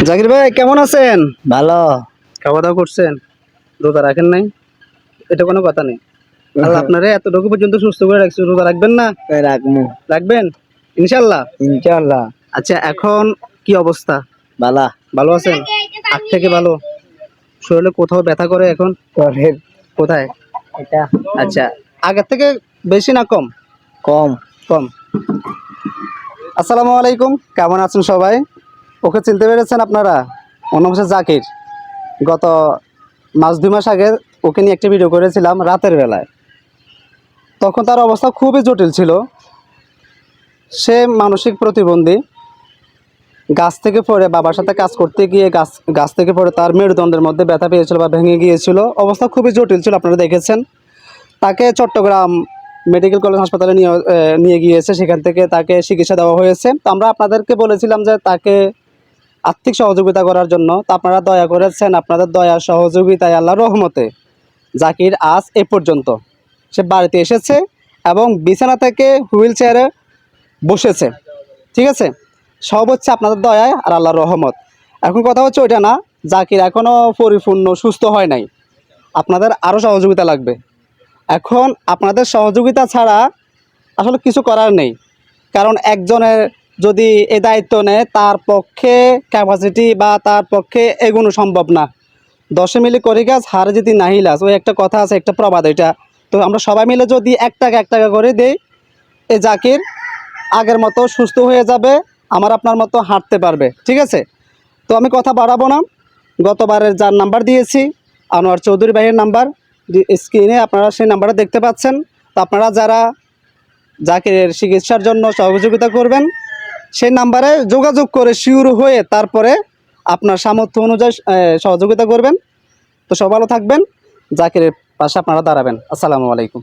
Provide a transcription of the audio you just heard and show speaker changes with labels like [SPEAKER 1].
[SPEAKER 1] জাকির ভাই কেমন আছেন?
[SPEAKER 2] ভালো।
[SPEAKER 1] খাওয়া দাওয়া করছেন? রোজা রাখেন নাই? এটা কোনো কথা নেই। আল্লাহ আপনারে এতটুকু পর্যন্ত সুস্থ করে রাখছে, রোজা রাখবেন না?
[SPEAKER 2] রাখমু
[SPEAKER 1] রাখবেন ইনশাল্লাহ।
[SPEAKER 2] ইনশাআল্লাহ।
[SPEAKER 1] আচ্ছা, এখন কি অবস্থা?
[SPEAKER 2] বালা
[SPEAKER 1] ভালো আছেন? আগ থেকে ভালো? শরীরে কোথাও ব্যথা করে এখন?
[SPEAKER 2] করে
[SPEAKER 1] কোথায়?
[SPEAKER 2] এটা
[SPEAKER 1] আচ্ছা, আগের থেকে বেশি না কম?
[SPEAKER 2] কম।
[SPEAKER 1] কম। আসসালামু আলাইকুম, কেমন আছেন সবাই? ওকে চিনতে পেরেছেন আপনারা? ওর নাম হচ্ছে জাকির। গত মাস 2 মাস আগে ওকে নিয়ে একটা ভিডিও করেছিলাম রাতের বেলায়। তখন তার অবস্থা খুবই জটিল ছিল। সে মানসিক প্রতিবন্ধী। গাছ থেকে পড়ে বাবার সাথে কাজ করতে গিয়ে গাছ থেকে পড়ে তার মেরুদণ্ডের মধ্যে ব্যথা পেয়েছিল বা ভেঙে গিয়েছিল। অবস্থা খুবই জটিল ছিল, আপনারা দেখেছেন। তাকে চট্টগ্রাম মেডিকেল কলেজ হাসপাতালে নিয়ে গিয়েছে, সেখান থেকে তাকে চিকিৎসা দেওয়া হয়েছে। তো আমরা আপনাদেরকে বলেছিলাম যে তাকে আর্থিক সহযোগিতা করার জন্য। তো আপনারা দয়া করেছেন, আপনাদের দয়া সহযোগিতায় আল্লাহর রহমতে জাকির আজ এ পর্যন্ত সে বাড়িতে এসেছে এবং বিছানা থেকে হুইল চেয়ারে বসেছে। ঠিক আছে, সব হচ্ছে আপনাদের দয়ায় আর আল্লাহর রহমত। এখন কথা হচ্ছে ওইটা না, জাকির এখনও পরিপূর্ণ সুস্থ হয় নাই। আপনাদের আরও সহযোগিতা লাগবে। এখন আপনাদের সহযোগিতা ছাড়া আসলে কিছু করার নেই। কারণ একজনের যদি এই দায়িত্ব নেয়, তার পক্ষে ক্যাপাসিটি বা তার পক্ষে এগোনো সম্ভব না। 10 মিলে করি কাজ, হারে যদি নাহিলাস, ওই একটা কথা আছে, একটা প্রবাদ এটা। তো আমরা সবাই মিলে যদি 1 টাকা করে দেই, এই জাকির আগের মতো সুস্থ হয়ে যাবে, আমার আপনার মতো হাঁটতে পারবে। ঠিক আছে, তো আমি কথা বাড়াবো না। গতবারের যার নাম্বার দিয়েছি, আনোয়ার চৌধুরী ভাইয়ের নাম্বার, স্ক্রিনে আপনারা সেই নাম্বারটা দেখতে পাচ্ছেন। তো আপনারা যারা জাকিরের চিকিৎসার জন্য সহযোগিতা করবেন, সেই নাম্বারে যোগাযোগ করে শিওর হয়ে তারপরে আপনার সামর্থ্য অনুযায়ী সহযোগিতা করবেন। তো সব ভালো থাকবেন, জাকিরের পাশে আপনারা দাঁড়াবেন। আসসালামু আলাইকুম।